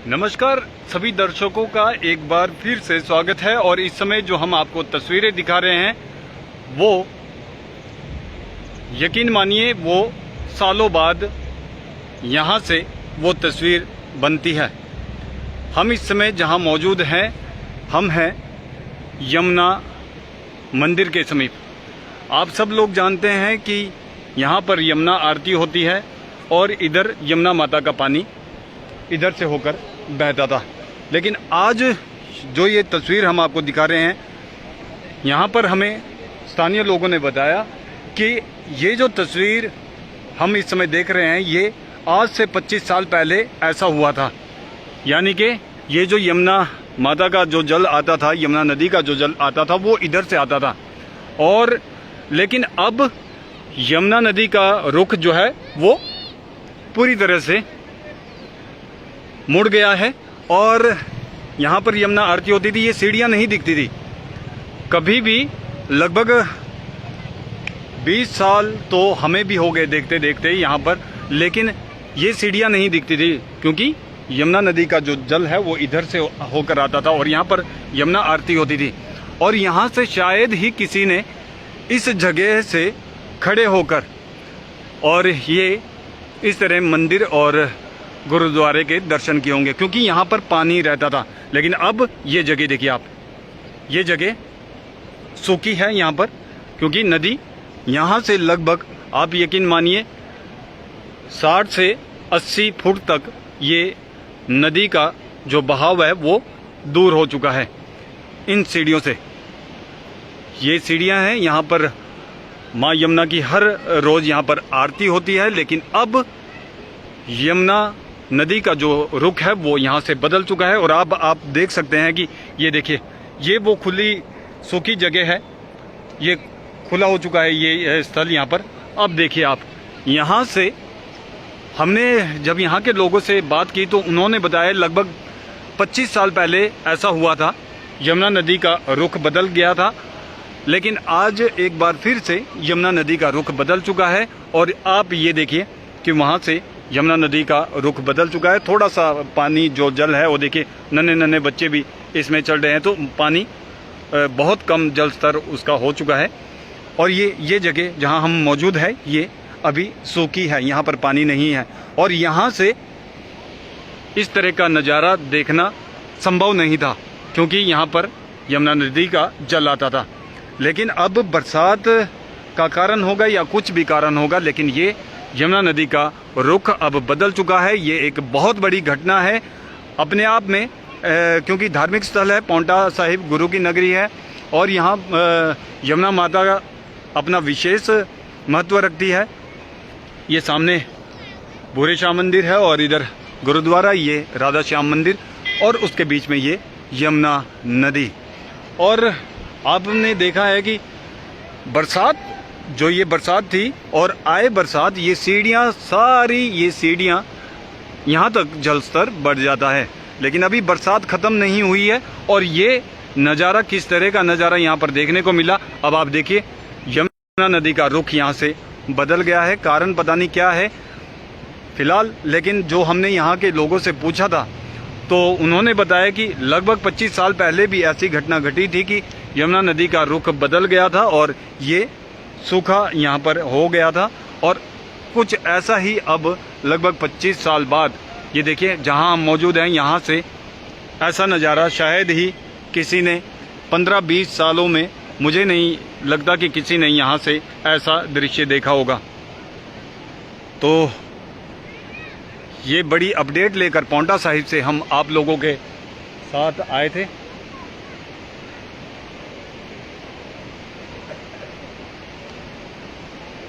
नमस्कार सभी दर्शकों का एक बार फिर से स्वागत है। और इस समय जो हम आपको तस्वीरें दिखा रहे हैं वो यकीन मानिए वो सालों बाद यहाँ से वो तस्वीर बनती है। हम इस समय जहाँ मौजूद हैं हम हैं यमुना मंदिर के समीप। आप सब लोग जानते हैं कि यहाँ पर यमुना आरती होती है और इधर यमुना माता का पानी इधर से होकर बहता था। लेकिन आज जो ये तस्वीर हम आपको दिखा रहे हैं, यहाँ पर हमें स्थानीय लोगों ने बताया कि ये जो तस्वीर हम इस समय देख रहे हैं ये आज से 25 साल पहले ऐसा हुआ था। यानी कि ये जो यमुना माता का जो जल आता था, यमुना नदी का जो जल आता था वो इधर से आता था। और लेकिन अब यमुना नदी का रुख जो है वो पूरी तरह से मुड़ गया है। और यहाँ पर यमुना आरती होती थी, ये सीढ़ियाँ नहीं दिखती थी कभी भी। लगभग 20 साल तो हमें भी हो गए देखते देखते यहाँ पर, लेकिन ये सीढ़ियाँ नहीं दिखती थी क्योंकि यमुना नदी का जो जल है वो इधर से होकर आता था और यहाँ पर यमुना आरती होती थी। और यहाँ से शायद ही किसी ने इस जगह से खड़े होकर और ये इस तरह मंदिर और गुरुद्वारे के दर्शन किए होंगे, क्योंकि यहाँ पर पानी रहता था। लेकिन अब ये जगह देखिए आप, ये जगह सूखी है यहाँ पर, क्योंकि नदी यहाँ से लगभग आप यकीन मानिए 60 से 80 फुट तक ये नदी का जो बहाव है वो दूर हो चुका है इन सीढ़ियों से। ये सीढ़ियाँ हैं, यहाँ पर माँ यमुना की हर रोज़ यहाँ पर आरती होती है। लेकिन अब यमुना नदी का जो रुख है वो यहाँ से बदल चुका है। और अब आप देख सकते हैं कि ये देखिए, ये वो खुली सूखी जगह है, ये खुला हो चुका है ये स्थल यहाँ पर। अब देखिए आप, यहाँ से हमने जब यहाँ के लोगों से बात की तो उन्होंने बताया लगभग 25 साल पहले ऐसा हुआ था, यमुना नदी का रुख बदल गया था। लेकिन आज एक बार फिर से यमुना नदी का रुख बदल चुका है। और आप ये देखिए कि वहाँ से यमुना नदी का रुख बदल चुका है। थोड़ा सा पानी जो जल है वो देखिए, नन्हे नन्हे बच्चे भी इसमें चल रहे हैं, तो पानी बहुत कम जल स्तर उसका हो चुका है। और ये जगह जहां हम मौजूद है ये अभी सूखी है, यहाँ पर पानी नहीं है। और यहाँ से इस तरह का नज़ारा देखना संभव नहीं था क्योंकि यहाँ पर यमुना नदी का जल आता था। लेकिन अब बरसात का कारण होगा या कुछ भी कारण होगा, लेकिन ये यमुना नदी का रुख अब बदल चुका है। ये एक बहुत बड़ी घटना है अपने आप में, क्योंकि धार्मिक स्थल है, पांवटा साहिब गुरु की नगरी है और यहाँ यमुना माता का अपना विशेष महत्व रखती है। ये सामने भूरे शाह मंदिर है और इधर गुरुद्वारा, ये राधा श्याम मंदिर और उसके बीच में ये यमुना नदी। और आपने देखा है कि बरसात जो ये बरसात थी और आए बरसात, ये सीढ़ियाँ सारी ये सीढ़ियाँ यहाँ तक जल स्तर बढ़ जाता है। लेकिन अभी बरसात ख़त्म नहीं हुई है और ये नज़ारा किस तरह का नज़ारा यहाँ पर देखने को मिला। अब आप देखिए, यमुना नदी का रुख यहाँ से बदल गया है, कारण पता नहीं क्या है फिलहाल। लेकिन जो हमने यहाँ के लोगों से पूछा था तो उन्होंने बताया कि लगभग 25 साल पहले भी ऐसी घटना घटी थी कि यमुना नदी का रुख बदल गया था और ये सूखा यहाँ पर हो गया था। और कुछ ऐसा ही अब लगभग 25 साल बाद ये देखिए जहाँ हम मौजूद हैं, यहाँ से ऐसा नज़ारा शायद ही किसी ने 15-20 सालों में, मुझे नहीं लगता कि किसी ने यहाँ से ऐसा दृश्य देखा होगा। तो ये बड़ी अपडेट लेकर पांवटा साहिब से हम आप लोगों के साथ आए थे।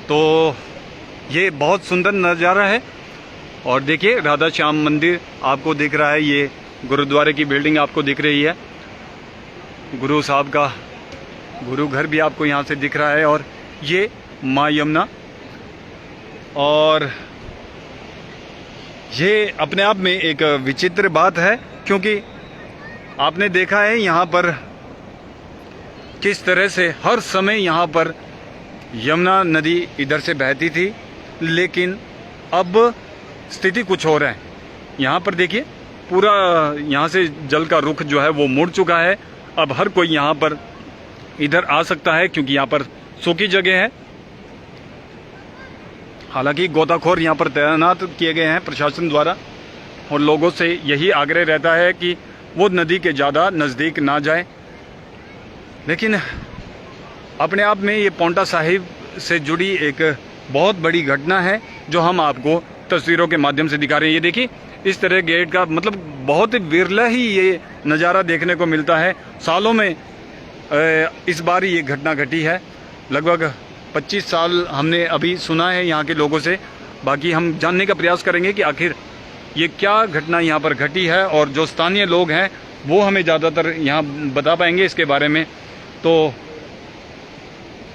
तो ये बहुत सुंदर नज़ारा है। और देखिए, राधा श्याम मंदिर आपको दिख रहा है, ये गुरुद्वारे की बिल्डिंग आपको दिख रही है, गुरु साहब का गुरु घर भी आपको यहाँ से दिख रहा है। और ये माँ यमुना, और ये अपने आप में एक विचित्र बात है क्योंकि आपने देखा है यहाँ पर किस तरह से हर समय यहाँ पर यमुना नदी इधर से बहती थी, लेकिन अब स्थिति कुछ और है। यहाँ पर देखिए पूरा यहाँ से जल का रुख जो है वो मुड़ चुका है। अब हर कोई यहाँ पर इधर आ सकता है क्योंकि यहाँ पर सूखी जगह है। हालांकि गोताखोर यहाँ पर तैनात किए गए हैं प्रशासन द्वारा और लोगों से यही आग्रह रहता है कि वो नदी के ज़्यादा नज़दीक ना जाए। लेकिन अपने आप में ये पांवटा साहिब से जुड़ी एक बहुत बड़ी घटना है जो हम आपको तस्वीरों के माध्यम से दिखा रहे हैं। ये देखिए, इस तरह गेट का मतलब बहुत विरला ही ये नज़ारा देखने को मिलता है। सालों में इस बार ये घटना घटी है। लगभग 25 साल हमने अभी सुना है यहाँ के लोगों से। बाकी हम जानने का प्रयास करेंगे कि आखिर ये क्या घटना यहाँ पर घटी है और जो स्थानीय लोग हैं वो हमें ज़्यादातर यहाँ बता पाएंगे इसके बारे में। तो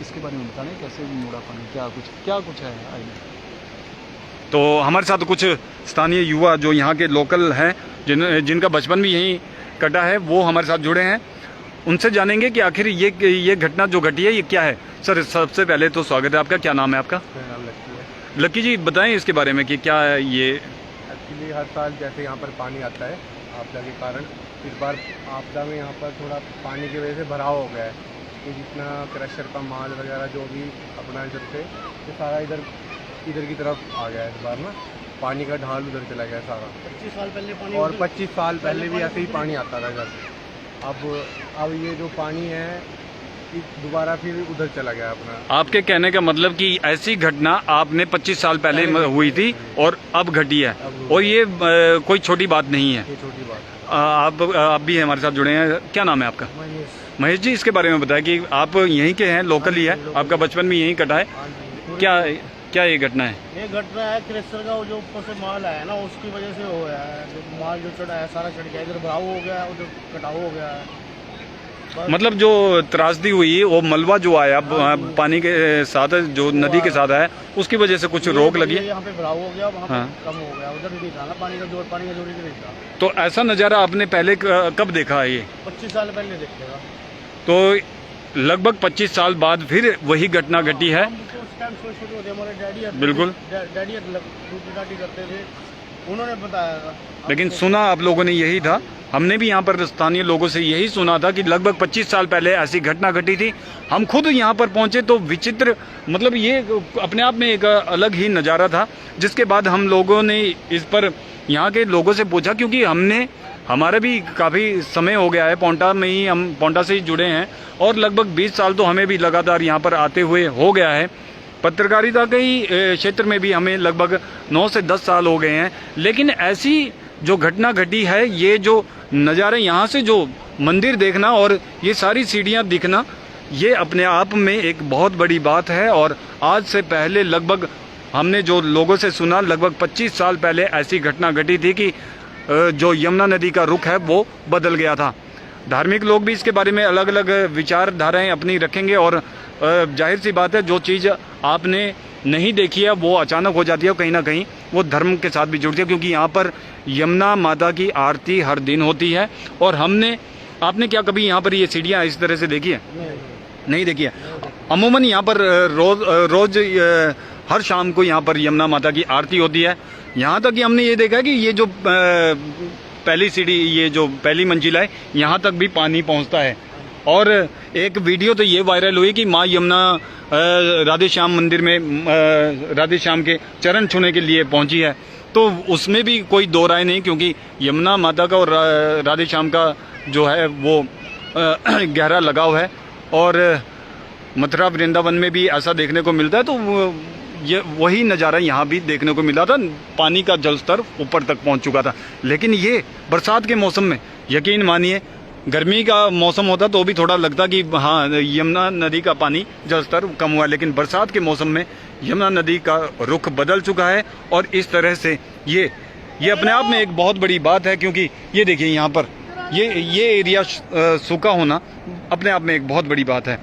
इसके बारे में बताने कैसे मुड़ा पानी क्या कुछ है आइए। तो हमारे साथ कुछ स्थानीय युवा जो यहाँ के लोकल हैं जिनका बचपन भी यहीं कटा है वो हमारे साथ जुड़े हैं। उनसे जानेंगे कि आखिर ये घटना जो घटी है ये क्या है। सर, सबसे पहले तो स्वागत है आपका। क्या नाम है आपका? मेरा नाम लक्की है। लक्की जी, बताएं इसके बारे में कि क्या है ये। एक्चुअली हर साल जैसे यहाँ पर पानी आता है आपदा के कारण, इस बार आपदा में यहाँ पर थोड़ा पानी की वजह से भराव हो गया है कि जितना क्रशर का माल वगैरह जो भी अपना इधर से ये सारा इधर की तरफ आ गया है। इस बार ना पानी का ढाल उधर चला गया सारा। 25 साल पहले पानी, और 25 साल पहले भी ऐसे ही पानी आता था इधर। अब ये जो पानी है दोबारा फिर उधर चला गया अपना। आपके कहने का मतलब कि ऐसी घटना आपने 25 साल पहले हुई थी और अब घटी है और ये कोई छोटी बात नहीं है। ये छोटी बात। आप भी हमारे साथ जुड़े हैं। क्या नाम है आपका? महेश जी, इसके बारे में बताएं कि आप यहीं के हैं, लोकल ही है, आपका बचपन भी यहीं कटा है। क्या ये घटना है? ये घटना है क्रेशर का जो ऊपर से माल आया ना उसकी वजह से हो गया है। जो माल जो चढ़ा है सारा चढ़ गया, इधर भराव हो गया है, उधर कटाव हो गया है। मतलब जो त्रासदी हुई वो मलबा जो आया पानी के साथ जो नदी के साथ है उसकी वजह से कुछ रोक लगी। यहाँ पे भराव हो गया, वहाँ पे कम हो गया, उधर नहीं था ना पानी का जोर नहीं था। तो ऐसा नज़ारा आपने पहले कब देखा है? ये 25 साल पहले देखेगा। तो लगभग 25 साल बाद फिर वही घटना घटी है। छोटे होते हमारे डैडी, बिल्कुल डैडी करते थे, उन्होंने बताया। लेकिन सुना आप लोगों ने यही था, हमने भी यहाँ पर स्थानीय लोगों से यही सुना था कि लगभग 25 साल पहले ऐसी घटना घटी थी। हम खुद यहाँ पर पहुँचे तो विचित्र, मतलब ये अपने आप में एक अलग ही नज़ारा था। जिसके बाद हम लोगों ने इस पर यहाँ के लोगों से पूछा, क्योंकि हमारा भी काफ़ी समय हो गया है पांवटा में ही, हम पांवटा से ही जुड़े हैं और लगभग 20 साल तो हमें भी लगातार यहाँ पर आते हुए हो गया है। पत्रकारिता के ही क्षेत्र में भी हमें लगभग 9 से 10 साल हो गए हैं। लेकिन ऐसी जो घटना घटी है, ये जो नज़ारे यहाँ से जो मंदिर देखना और ये सारी सीढ़ियाँ दिखना, ये अपने आप में एक बहुत बड़ी बात है। और आज से पहले लगभग हमने जो लोगों से सुना, लगभग 25 साल पहले ऐसी घटना घटी थी कि जो यमुना नदी का रुख है वो बदल गया था। धार्मिक लोग भी इसके बारे में अलग अलग विचारधाराएं अपनी रखेंगे और जाहिर सी बात है जो चीज़ आपने नहीं देखी है वो अचानक हो जाती है, कहीं ना कहीं वो धर्म के साथ भी जुड़ती है। क्योंकि यहाँ पर यमुना माता की आरती हर दिन होती है और आपने क्या कभी यहाँ पर ये सीढ़ियाँ इस तरह से देखी है? नहीं देखी है। अमूमन यहाँ पर रोज हर शाम को यहाँ पर यमुना माता की आरती होती है। यहाँ तक कि हमने ये देखा है कि ये जो पहली सीढ़ी, ये जो पहली मंजिला है, यहाँ तक भी पानी पहुँचता है। और एक वीडियो तो ये वायरल हुई कि माँ यमुना राधे श्याम मंदिर में राधे श्याम के चरण छूने के लिए पहुँची है। तो उसमें भी कोई दो राय नहीं, क्योंकि यमुना माता का और राधे श्याम का जो है वो गहरा लगाव है। और मथुरा वृंदावन में भी ऐसा देखने को मिलता है। तो ये वही नज़ारा यहाँ भी देखने को मिला था, पानी का जल स्तर ऊपर तक पहुँच चुका था। लेकिन ये बरसात के मौसम में, यकीन मानिए, गर्मी का मौसम होता तो भी थोड़ा लगता कि हाँ यमुना नदी का पानी जल स्तर कम हुआ, लेकिन बरसात के मौसम में यमुना नदी का रुख बदल चुका है। और इस तरह से ये अपने आप में एक बहुत बड़ी बात है, क्योंकि ये देखिए यहाँ पर ये एरिया सूखा होना अपने आप में एक बहुत बड़ी बात है।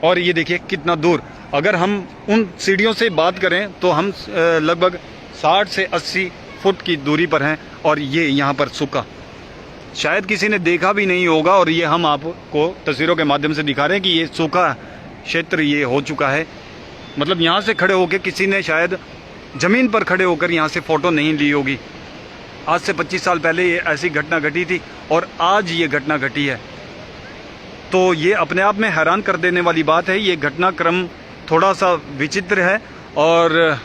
और ये देखिए कितना दूर, अगर हम उन सीढ़ियों से बात करें तो हम लगभग 60 से 80 फुट की दूरी पर हैं और ये यहाँ पर सूखा शायद किसी ने देखा भी नहीं होगा। और ये हम आपको तस्वीरों के माध्यम से दिखा रहे हैं कि ये सूखा क्षेत्र ये हो चुका है। मतलब यहाँ से खड़े होकर किसी ने शायद ज़मीन पर खड़े होकर यहाँ से फ़ोटो नहीं ली होगी। आज से 25 साल पहले ये ऐसी घटना घटी थी और आज ये घटना घटी है। तो ये अपने आप में हैरान कर देने वाली बात है। ये घटनाक्रम थोड़ा सा विचित्र है और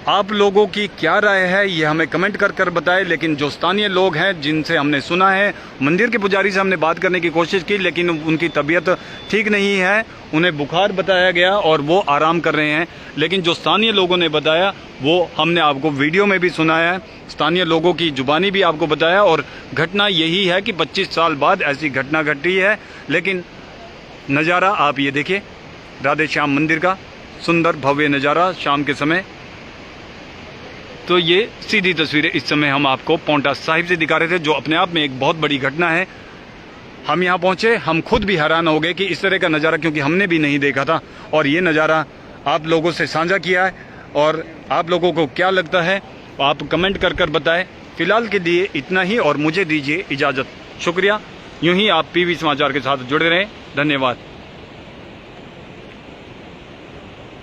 आप लोगों की क्या राय है ये हमें कमेंट कर बताएं। लेकिन जो स्थानीय लोग हैं जिनसे हमने सुना है, मंदिर के पुजारी से हमने बात करने की कोशिश की लेकिन उनकी तबीयत ठीक नहीं है, उन्हें बुखार बताया गया और वो आराम कर रहे हैं। लेकिन जो स्थानीय लोगों ने बताया वो हमने आपको वीडियो में भी सुनाया है, स्थानीय लोगों की जुबानी भी आपको बताया। और घटना यही है कि 25 साल बाद ऐसी घटना घटी है। लेकिन नज़ारा आप ये देखिए, राधे श्याम मंदिर का सुंदर भव्य नज़ारा शाम के समय। तो ये सीधी तस्वीरें इस समय हम आपको पांवटा साहिब से दिखा रहे थे, जो अपने आप में एक बहुत बड़ी घटना है। हम यहाँ पहुँचे, हम खुद भी हैरान हो गए कि इस तरह का नज़ारा, क्योंकि हमने भी नहीं देखा था। और ये नज़ारा आप लोगों से साझा किया है और आप लोगों को क्या लगता है आप कमेंट कर बताएं। फिलहाल के लिए इतना ही और मुझे दीजिए इजाज़त। शुक्रिया। यूं ही आप पीवी समाचार के साथ जुड़े रहें। धन्यवाद।